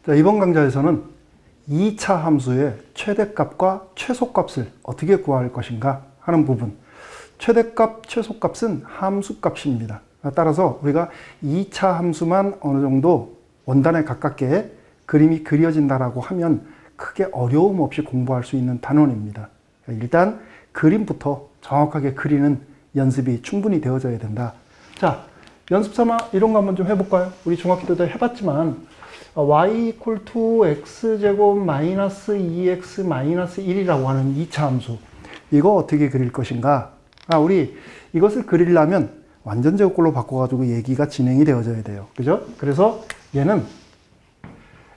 자, 이번 강좌에서는 2차 함수의 최대값과 최소값을 어떻게 구할 것인가 하는 부분. 최대값, 최소값은 함수값입니다. 따라서 우리가 2차 함수만 어느 정도 원단에 가깝게 그림이 그려진다라고 하면 크게 어려움 없이 공부할 수 있는 단원입니다. 일단 그림부터 정확하게 그리는 연습이 충분히 되어져야 된다. 자, 연습 삼아 이런 거 한번 좀 해볼까요? 우리 중학교 때 해봤지만 y = x제곱 마이너스 2x 마이너스 1이라고 하는 2차 함수. 이거 어떻게 그릴 것인가? 우리 이것을 그리려면 완전 제곱꼴로 바꿔가지고 얘기가 진행이 되어져야 돼요. 그죠? 그래서 얘는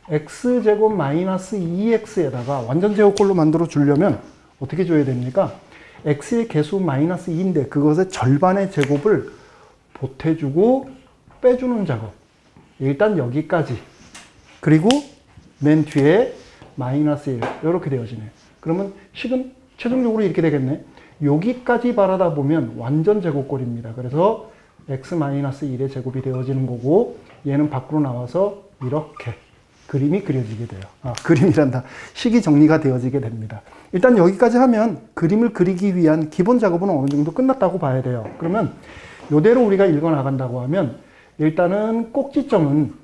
x제곱 마이너스 2x에다가 완전 제곱꼴로 만들어 주려면 어떻게 줘야 됩니까? x의 개수 마이너스 2인데 그것의 절반의 제곱을 보태주고 빼주는 작업. 일단 여기까지. 그리고 맨 뒤에 마이너스 1 이렇게 되어지네. 그러면 식은 최종적으로 이렇게 되겠네. 여기까지 바라다 보면 완전 제곱꼴입니다. 그래서 x-1의 제곱이 되어지는 거고 얘는 밖으로 나와서 이렇게 그림이 그려지게 돼요. 그림이란다. 식이 정리가 되어지게 됩니다. 일단 여기까지 하면 그림을 그리기 위한 기본 작업은 어느 정도 끝났다고 봐야 돼요. 그러면 이대로 우리가 읽어 나간다고 하면 일단은 꼭지점은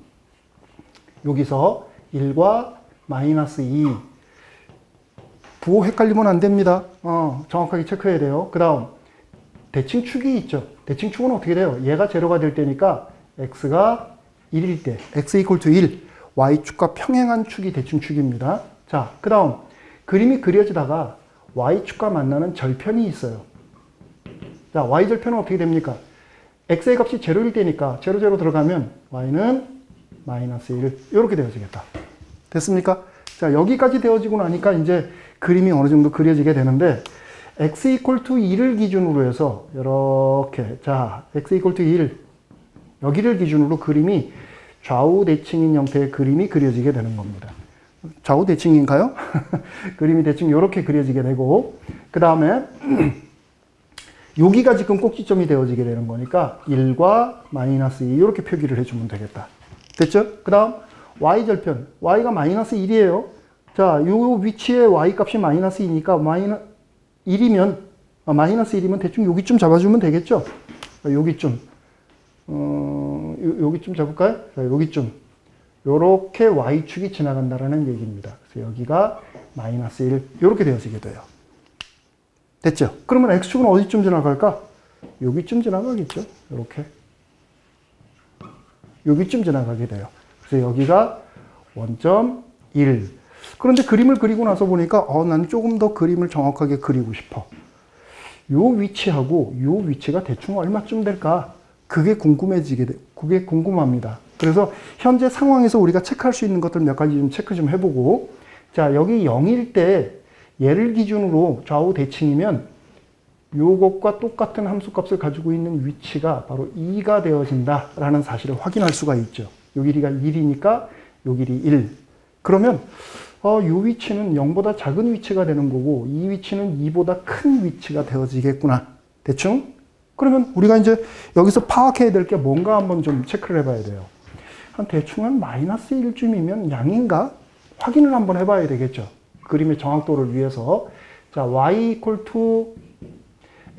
여기서 1과 마이너스 2 부호 헷갈리면 안 됩니다. 정확하게 체크해야 돼요. 그 다음 대칭축이 있죠. 대칭축은 어떻게 돼요? 얘가 제로가 될 때니까 x가 1일 때 x = 1 y축과 평행한 축이 대칭축입니다. 자, 그 다음 그림이 그려지다가 y축과 만나는 절편이 있어요. 자, y절편은 어떻게 됩니까? x의 값이 제로일 때니까 제로 들어가면 y는 마이너스 1 이렇게 되어지겠다. 됐습니까? 자, 여기까지 되어지고 나니까 이제 그림이 어느 정도 그려지게 되는데 x = 1을 기준으로 해서 이렇게 자 x = 1 여기를 기준으로 그림이 좌우 대칭인 형태의 그림이 그려지게 되는 겁니다. 좌우 대칭인가요? 그림이 대충 이렇게 그려지게 되고 그 다음에 여기가 지금 꼭지점이 되어지게 되는 거니까 1과 마이너스 2 이렇게 표기를 해주면 되겠다. 됐죠? 그 다음 y절편 y가 마이너스 1이에요. 자, 요 위치에 y 값이 마이너스 2니까 마이너스 1이면 대충 여기쯤 잡아주면 되겠죠? 여기쯤 여기쯤 잡을까요? 자, 여기쯤 요렇게 y축이 지나간다라는 얘기입니다. 그래서 여기가 마이너스 1 이렇게 되어지게 돼요. 됐죠? 그러면 x축은 어디쯤 지나갈까? 여기쯤 지나가겠죠? 이렇게 여기쯤 지나가게 돼요. 그래서 여기가 원점 1. 그런데 그림을 그리고 나서 보니까 난 조금 더 그림을 정확하게 그리고 싶어. 요 위치하고 요 위치가 대충 얼마쯤 될까? 그게 그게 궁금합니다. 그래서 현재 상황에서 우리가 체크할 수 있는 것들 몇 가지 좀 체크 좀 해보고 자, 여기 0일 때 얘를 기준으로 좌우 대칭이면 요것과 똑같은 함수값을 가지고 있는 위치가 바로 2가 되어진다라는 사실을 확인할 수가 있죠. 요 길이가 1이니까 요 길이 1. 그러면 요 위치는 0보다 작은 위치가 되는 거고 이 위치는 2보다 큰 위치가 되어지겠구나. 대충? 그러면 우리가 이제 여기서 파악해야 될 게 뭔가 한번 좀 체크를 해봐야 돼요. 대충 한 마이너스 1쯤이면 양인가? 확인을 한번 해봐야 되겠죠. 그림의 정확도를 위해서. 자, y =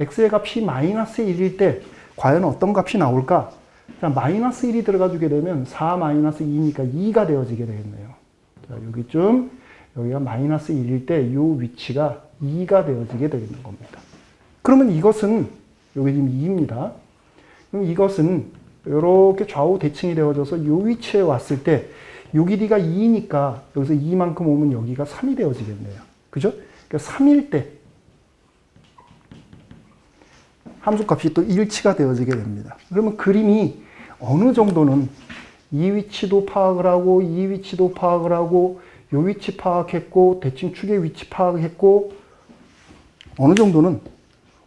x의 값이 마이너스 1일 때 과연 어떤 값이 나올까? 자, 마이너스 1이 들어가 주게 되면 4 마이너스 2니까 2가 되어지게 되겠네요. 자, 여기쯤 여기가 마이너스 1일 때 이 위치가 2가 되어지게 되는 겁니다. 그러면 이것은 여기 지금 2입니다. 그럼 이것은 이렇게 좌우 대칭이 되어져서 이 위치에 왔을 때 이 길이가 2니까 여기서 2만큼 오면 여기가 3이 되어지겠네요. 그죠? 그러니까 3일 때 함수값이 또 일치가 되어지게 됩니다. 그러면 그림이 어느 정도는 이 위치도 파악을 하고 이 위치도 파악을 하고 이 위치 파악했고 대칭축의 위치 파악했고 어느 정도는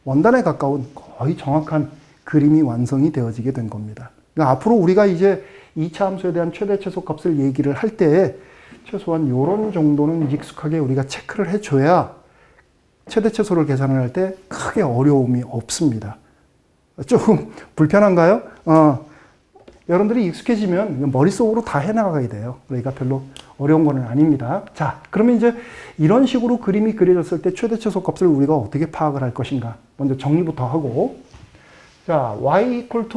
원단에 가까운 거의 정확한 그림이 완성이 되어지게 된 겁니다. 그러니까 앞으로 우리가 이제 2차 함수에 대한 최대 최소값을 얘기를 할 때 최소한 이런 정도는 익숙하게 우리가 체크를 해줘야 최대 최소를 계산을 할 때 크게 어려움이 없습니다. 조금 불편한가요? 여러분들이 익숙해지면 머릿속으로 다 해나가게 돼요. 그러니까 별로 어려운 거는 아닙니다. 자, 그러면 이제 이런 식으로 그림이 그려졌을 때 최대 최소 값을 우리가 어떻게 파악을 할 것인가. 먼저 정리부터 하고. 자, y equal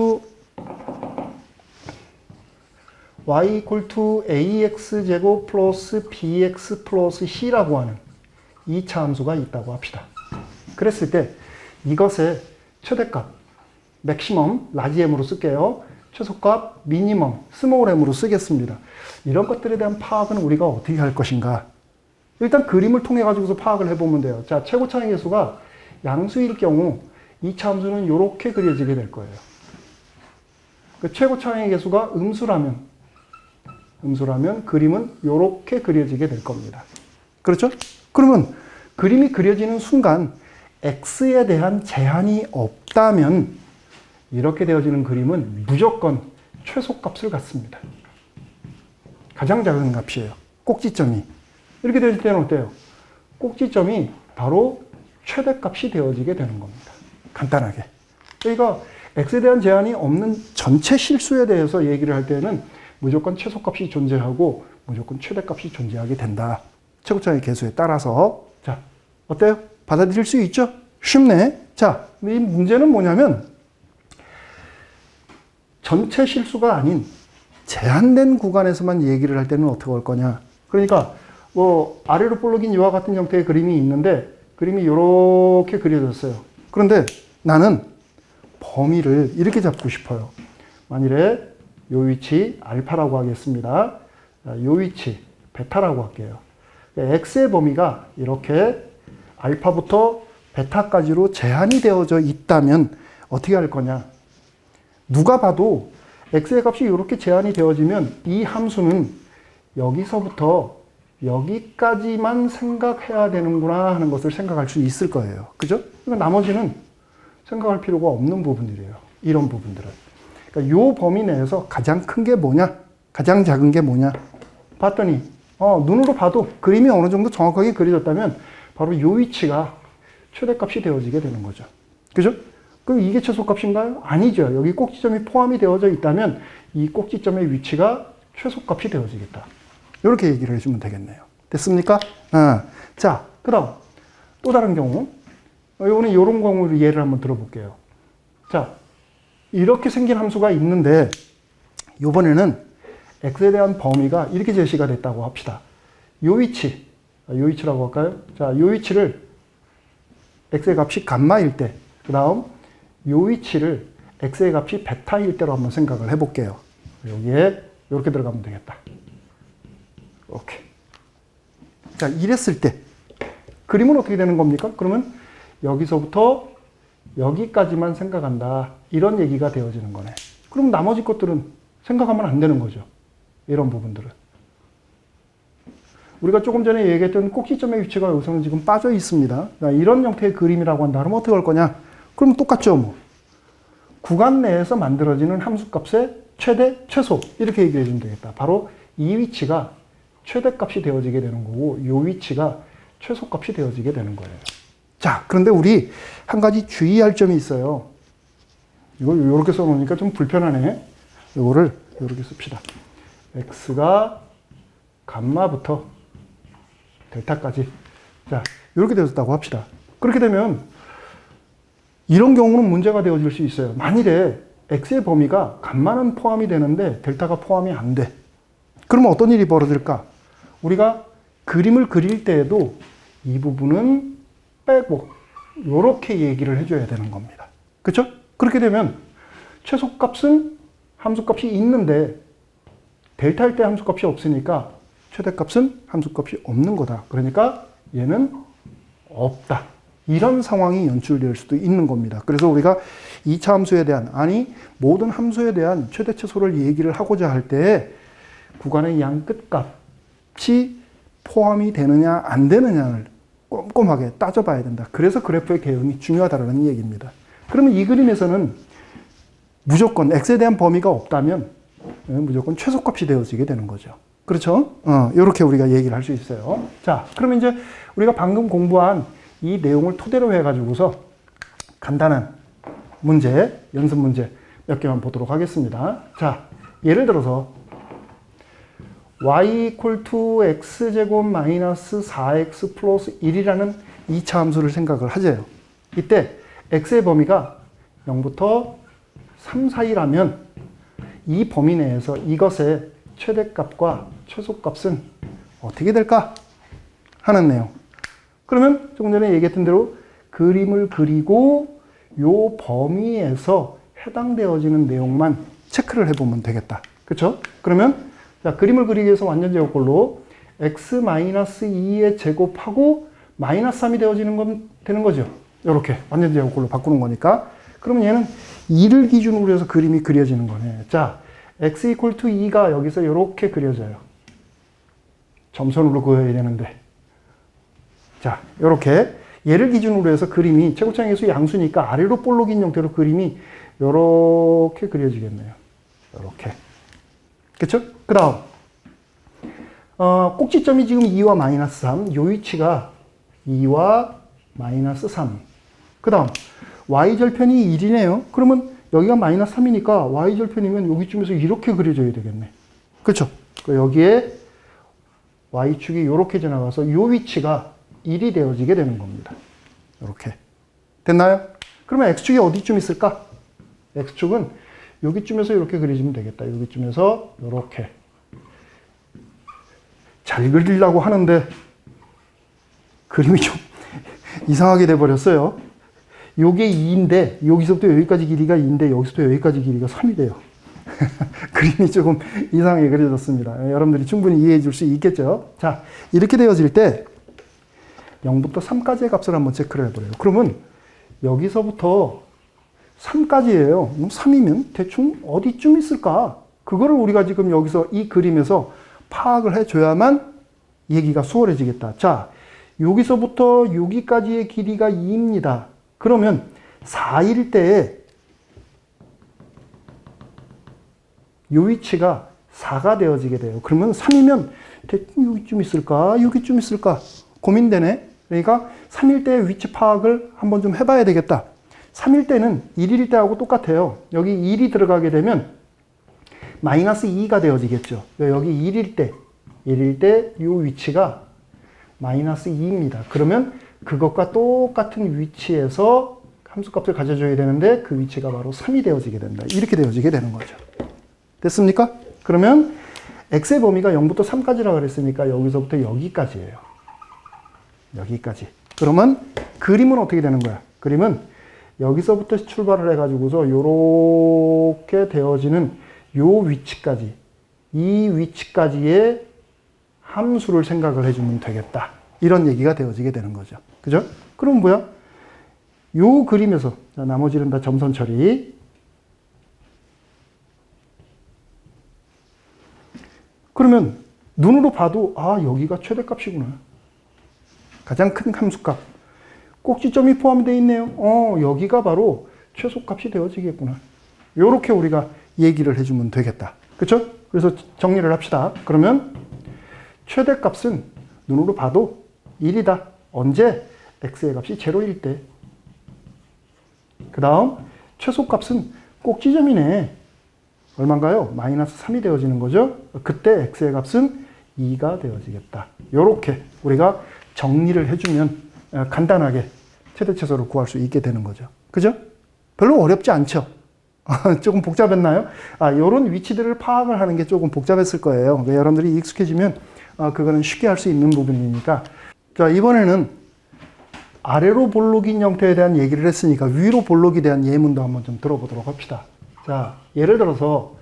to ax 제곱 플러스 bx 플러스 c라고 하는 2차 함수가 있다고 합시다. 그랬을 때 이것의 최대값, 맥시멈, 라지 m으로 쓸게요. 최소값, 미니멈, 스몰 m으로 쓰겠습니다. 이런 것들에 대한 파악은 우리가 어떻게 할 것인가? 일단 그림을 통해 가지고서 파악을 해보면 돼요. 자, 최고 차이 계수가 양수일 경우 2차 함수는 이렇게 그려지게 될 거예요. 그 최고 차이 계수가 음수라면 그림은 이렇게 그려지게 될 겁니다. 그렇죠? 그러면 그림이 그려지는 순간 x에 대한 제한이 없다면 이렇게 되어지는 그림은 무조건 최소값을 갖습니다. 가장 작은 값이에요. 꼭지점이. 이렇게 되어질 때는 어때요? 꼭지점이 바로 최대값이 되어지게 되는 겁니다. 간단하게. 그러니까 x에 대한 제한이 없는 전체 실수에 대해서 얘기를 할 때는 무조건 최소값이 존재하고 무조건 최대값이 존재하게 된다. 최고차이 계수에 따라서. 자, 어때요? 받아들일 수 있죠? 쉽네. 자, 이 문제는 뭐냐면 전체 실수가 아닌 제한된 구간에서만 얘기를 할 때는 어떻게 할 거냐. 그러니까 뭐 아래로 볼록인 이와 같은 형태의 그림이 있는데 그림이 이렇게 그려졌어요. 그런데 나는 범위를 이렇게 잡고 싶어요. 만일에 요 위치 알파라고 하겠습니다. 요 위치 베타라고 할게요. x의 범위가 이렇게 알파부터 베타까지로 제한이 되어져 있다면 어떻게 할 거냐. 누가 봐도 x의 값이 이렇게 제한이 되어지면 이 함수는 여기서부터 여기까지만 생각해야 되는구나 하는 것을 생각할 수 있을 거예요. 그죠? 그러니까 나머지는 생각할 필요가 없는 부분들이에요. 이런 부분들은. 그러니까 요 범위 내에서 가장 큰 게 뭐냐? 가장 작은 게 뭐냐? 봤더니 눈으로 봐도 그림이 어느 정도 정확하게 그려졌다면 바로 요 위치가 최대값이 되어지게 되는 거죠. 그죠? 그럼 이게 최소값인가요? 아니죠. 여기 꼭지점이 포함이 되어져 있다면 이 꼭지점의 위치가 최소값이 되어지겠다. 이렇게 얘기를 해주면 되겠네요. 됐습니까? 자, 그 다음 또 다른 경우. 이거는 이런 경우를 예를 한번 들어볼게요. 자, 이렇게 생긴 함수가 있는데 이번에는 x에 대한 범위가 이렇게 제시가 됐다고 합시다. 요 위치라고 할까요? 자, 요 위치를 x의 값이 감마일 때, 그 다음 요 위치를 x의 값이 베타일 때로 한번 생각을 해볼게요. 여기에 이렇게 들어가면 되겠다. 오케이. 자, 이랬을 때 그림은 어떻게 되는 겁니까? 그러면 여기서부터 여기까지만 생각한다. 이런 얘기가 되어지는 거네. 그럼 나머지 것들은 생각하면 안 되는 거죠. 이런 부분들은. 우리가 조금 전에 얘기했던 꼭지점의 위치가 여기서는 지금 빠져 있습니다. 이런 형태의 그림이라고 한다. 그러면 어떻게 할 거냐? 그럼 똑같죠. 뭐. 구간 내에서 만들어지는 함수값의 최대, 최소 이렇게 얘기해 주면 되겠다. 바로 이 위치가 최대값이 되어지게 되는 거고 이 위치가 최소값이 되어지게 되는 거예요. 자, 그런데 우리 한 가지 주의할 점이 있어요. 이걸 이렇게 써놓으니까 좀 불편하네. 이거를 이렇게 씁시다. x가 감마부터 델타까지. 자, 이렇게 되었다고 합시다. 그렇게 되면 이런 경우는 문제가 되어질 수 있어요. 만일에 x의 범위가 감마는 포함이 되는데 델타가 포함이 안 돼. 그러면 어떤 일이 벌어질까? 우리가 그림을 그릴 때에도 이 부분은 빼고 이렇게 얘기를 해줘야 되는 겁니다. 그렇죠? 그렇게 되면 최소값은 함수값이 있는데 델타일 때 함수값이 없으니까 최대값은 함수값이 없는 거다. 그러니까 얘는 없다. 이런 상황이 연출될 수도 있는 겁니다. 그래서 우리가 2차 함수에 대한, 아니 모든 함수에 대한 최대 최소를 얘기를 하고자 할 때 구간의 양 끝값이 포함이 되느냐 안 되느냐를 꼼꼼하게 따져봐야 된다. 그래서 그래프의 개형이 중요하다는 얘기입니다. 그러면 이 그림에서는 무조건 x에 대한 범위가 없다면 무조건 최소값이 되어지게 되는 거죠. 그렇죠? 이렇게 우리가 얘기를 할 수 있어요. 자, 그러면 이제 우리가 방금 공부한 이 내용을 토대로 해가지고서 간단한 문제, 연습 문제 몇 개만 보도록 하겠습니다. 자, 예를 들어서 y equal to x제곱 마이너스 4x 플러스 1이라는 2차 함수를 생각을 하재요. 이때 x의 범위가 0부터 3 사이라면 이 범위 내에서 이것의 최대값과 최소값은 어떻게 될까 하는 내용. 그러면 조금 전에 얘기했던 대로 그림을 그리고 요 범위에서 해당되어지는 내용만 체크를 해보면 되겠다. 그렇죠? 그러면 자, 그림을 그리기 위해서 완전 제곱꼴로 x-2의 제곱하고 마이너스 3이 되는 거죠. 이렇게 완전 제곱꼴로 바꾸는 거니까. 그러면 얘는 2를 기준으로 해서 그림이 그려지는 거네. 자, x equal to 2가 여기서 이렇게 그려져요. 점선으로 그어야 되는데. 자, 이렇게 얘를 기준으로 해서 그림이 최고차항 수 양수니까 아래로 볼록 긴 형태로 그림이 이렇게 그려지겠네요. 이렇게. 그쵸? 그 다음 꼭지점이 지금 2와 마이너스 3, 요 위치가 2와 마이너스 3. 그 다음 y절편이 1이네요. 그러면 여기가 마이너스 3이니까 y절편이면 여기쯤에서 이렇게 그려져야 되겠네. 그쵸? 여기에 y축이 이렇게 지나가서 요 위치가 1이 되어지게 되는 겁니다. 이렇게. 됐나요? 그러면 x축이 어디쯤 있을까? x축은 여기쯤에서 이렇게 그려지면 되겠다. 여기쯤에서 이렇게. 잘 그리려고 하는데 그림이 좀 이상하게 돼버렸어요. 요게 2인데 여기서부터 여기까지 길이가 2인데 여기서부터 여기까지 길이가 3이 돼요. 그림이 조금 이상하게 그려졌습니다. 여러분들이 충분히 이해해 줄 수 있겠죠? 자, 이렇게 되어질 때 0부터 3까지의 값을 한번 체크를 해보래요. 그러면 여기서부터 3까지예요. 3이면 대충 어디쯤 있을까? 그거를 우리가 지금 여기서 이 그림에서 파악을 해줘야만 얘기가 수월해지겠다. 자, 여기서부터 여기까지의 길이가 2입니다. 그러면 4일 때에 이 위치가 4가 되어지게 돼요. 그러면 3이면 대충 여기쯤 있을까? 여기쯤 있을까? 고민되네. 그러니까 3일 때의 위치 파악을 한번 좀 해봐야 되겠다. 3일 때는 1일 때하고 똑같아요. 여기 1이 들어가게 되면 마이너스 2가 되어지겠죠. 여기 1일 때 이 위치가 마이너스 2입니다. 그러면 그것과 똑같은 위치에서 함수값을 가져줘야 되는데 그 위치가 바로 3이 되어지게 된다. 이렇게 되어지게 되는 거죠. 됐습니까? 그러면 x의 범위가 0부터 3까지라고 그랬으니까 여기서부터 여기까지예요. 여기까지. 그러면 그림은 어떻게 되는 거야? 그림은 여기서부터 출발을 해가지고서 요렇게 되어지는 요 위치까지, 이 위치까지의 함수를 생각을 해주면 되겠다. 이런 얘기가 되어지게 되는 거죠. 그죠? 그럼 뭐야? 요 그림에서, 자, 나머지는 다 점선 처리. 그러면 눈으로 봐도, 아, 여기가 최대값이구나. 가장 큰 함수값. 꼭지점이 포함되어 있네요. 여기가 바로 최소값이 되어지겠구나. 요렇게 우리가 얘기를 해주면 되겠다. 그쵸? 그래서 정리를 합시다. 그러면 최대값은 눈으로 봐도 1이다. 언제? x의 값이 0일 때. 그 다음 최소값은 꼭지점이네. 얼마인가요? 마이너스 3이 되어지는 거죠. 그때 x의 값은 2가 되어지겠다. 요렇게 우리가 정리를 해주면 간단하게 최대최소를 구할 수 있게 되는 거죠. 그죠? 별로 어렵지 않죠? 조금 복잡했나요? 요런 위치들을 파악을 하는 게 조금 복잡했을 거예요. 그러니까 여러분들이 익숙해지면 그거는 쉽게 할 수 있는 부분이니까. 자, 이번에는 아래로 볼록인 형태에 대한 얘기를 했으니까 위로 볼록에 대한 예문도 한번 좀 들어보도록 합시다. 자, 예를 들어서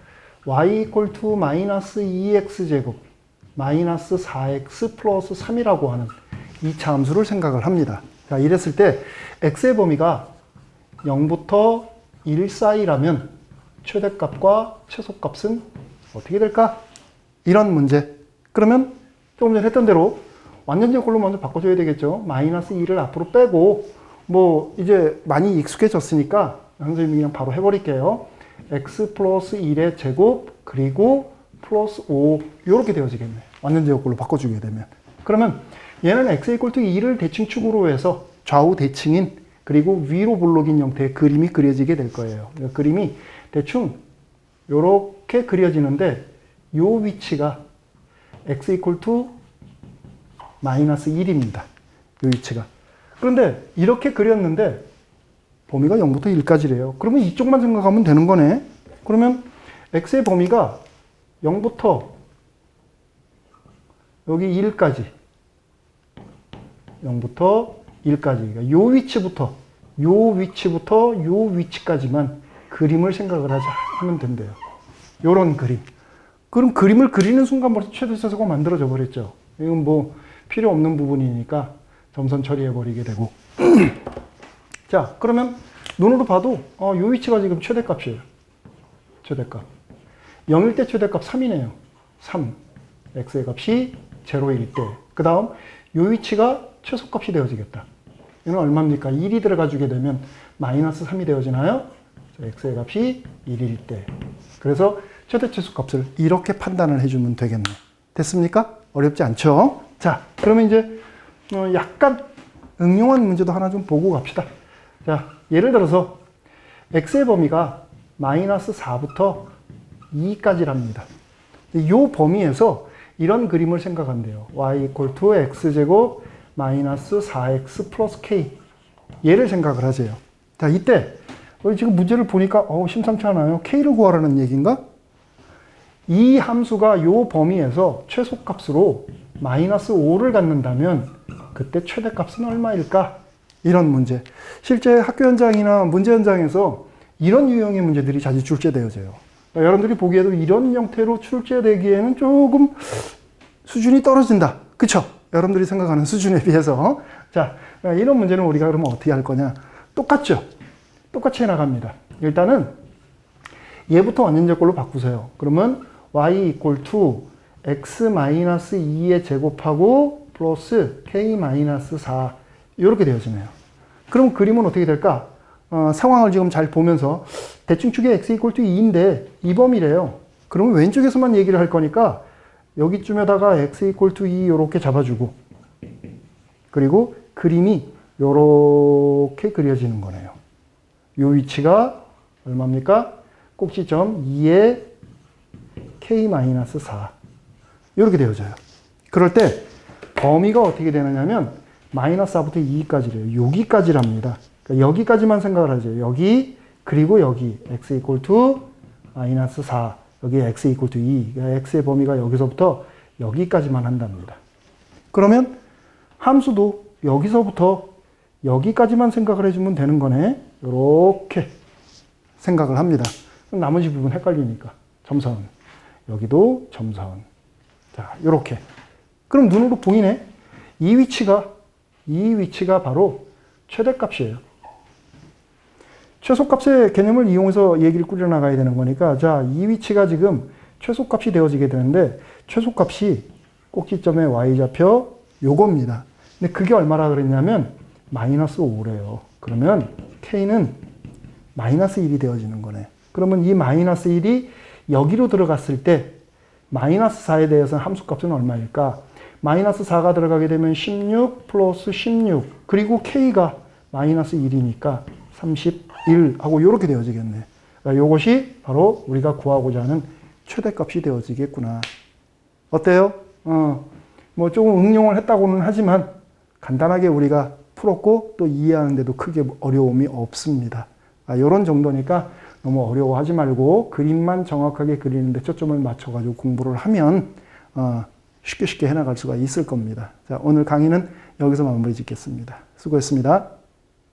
y equal to 마이너스 2x제곱 마이너스 4x 플러스 3이라고 하는 2차 함수를 생각을 합니다. 자, 이랬을 때 x의 범위가 0부터 1 사이라면 최대값과 최소값은 어떻게 될까? 이런 문제. 그러면 조금 전에 했던 대로 완전제곱꼴로 먼저 바꿔줘야 되겠죠. 마이너스 2를 앞으로 빼고 뭐 이제 많이 익숙해졌으니까 선생님이 그냥 바로 해버릴게요. x 플러스 1의 제곱 그리고 플러스 5 이렇게 되어지겠네. 완전제곱꼴로 바꿔주게 되면. 그러면 얘는 x 이퀄 투 2를 대칭축으로 해서 좌우 대칭인 그리고 위로 볼록인 형태의 그림이 그려지게 될 거예요. 그러니까 그림이 대충 이렇게 그려지는데 이 위치가 x 이퀄 투 마이너스 1입니다. 이 위치가. 그런데 이렇게 그렸는데 범위가 0부터 1까지래요. 그러면 이쪽만 생각하면 되는 거네. 그러면 x의 범위가 0부터 여기 1까지 0부터 1까지 그러니까 요 위치부터 요 위치까지만 그림을 생각을 하면 된대요. 요런 그림. 그럼 그림을 그리는 순간 벌써 최대차수가 만들어져 버렸죠. 이건 뭐 필요 없는 부분이니까 점선 처리해 버리게 되고. 자, 그러면 눈으로 봐도 요 위치가 지금 최대값이에요. 최대값. 0일 때 최대값 3이네요. 3. x의 값이 0일 때. 그 다음 요 위치가 최소값이 되어지겠다. 이건 얼마입니까? 1이 들어가 주게 되면 마이너스 3이 되어지나요? x의 값이 1일 때. 그래서 최대 최소값을 이렇게 판단을 해주면 되겠네. 됐습니까? 어렵지 않죠? 자, 그러면 이제 약간 응용한 문제도 하나 좀 보고 갑시다. 자, 예를 들어서 x의 범위가 마이너스 4부터 2까지랍니다. 이 범위에서 이런 그림을 생각한대요. y 이퀄 투 x제곱 마이너스 4x 플러스 k. 얘를 생각을 하세요. 자, 이때 지금 문제를 보니까 심상치 않아요. k를 구하라는 얘기인가? 이 함수가 이 범위에서 최소값으로 마이너스 5를 갖는다면 그때 최대값은 얼마일까? 이런 문제. 실제 학교 현장이나 문제 현장에서 이런 유형의 문제들이 자주 출제되어져요. 그러니까 여러분들이 보기에도 이런 형태로 출제되기에는 조금 수준이 떨어진다. 그쵸? 여러분들이 생각하는 수준에 비해서. 자, 이런 문제는 우리가 그러면 어떻게 할 거냐? 똑같죠? 똑같이 해나갑니다. 일단은 얘부터 완전제꼴로 바꾸세요. 그러면 y 이퀄 투 x-2의 제곱하고 플러스 k-4 이렇게 되어지네요. 그럼 그림은 어떻게 될까? 상황을 지금 잘 보면서 대충 축에 x 이퀄 투 2인데 이 범위래요. 그러면 왼쪽에서만 얘기를 할 거니까 여기쯤에다가 x 이퀄 투 2 이렇게 잡아주고 그리고 그림이 이렇게 그려지는 거네요. 이 위치가 얼마입니까? 꼭지점 2의 k-4 이렇게 되어져요. 그럴 때 범위가 어떻게 되느냐면 마이너스 4부터 2까지래요. 여기까지랍니다. 그러니까 여기까지만 생각을 하죠. 여기 그리고 여기 x 이퀄 투 마이너스 4 여기 x 이퀄 투 2 그러니까 x의 범위가 여기서부터 여기까지만 한답니다. 그러면 함수도 여기서부터 여기까지만 생각을 해주면 되는 거네. 이렇게 생각을 합니다. 나머지 부분 헷갈리니까 점선 여기도 점선. 자, 이렇게. 그럼 눈으로 보이네. 이 위치가 바로 최대값이에요. 최소값의 개념을 이용해서 얘기를 꾸려나가야 되는 거니까 자, 이 위치가 지금 최소값이 되어지게 되는데 최소값이 꼭지점의 y좌표 요겁니다. 근데 그게 얼마라 그랬냐면 마이너스 5래요. 그러면 k는 마이너스 1이 되어지는 거네. 그러면 이 마이너스 1이 여기로 들어갔을 때 마이너스 4에 대해서는 함수값은 얼마일까? 마이너스 4가 들어가게 되면 16 플러스 16 그리고 k가 마이너스 1이니까 31 하고 이렇게 되어지겠네. 그러니까 이것이 바로 우리가 구하고자 하는 최대값이 되어지겠구나. 어때요? 뭐 조금 응용을 했다고는 하지만 간단하게 우리가 풀었고 또 이해하는데도 크게 어려움이 없습니다. 이런 정도니까 너무 어려워하지 말고 그림만 정확하게 그리는데 초점을 맞춰가지고 공부를 하면 쉽게 해나갈 수가 있을 겁니다. 자, 오늘 강의는 여기서 마무리 짓겠습니다. 수고했습니다.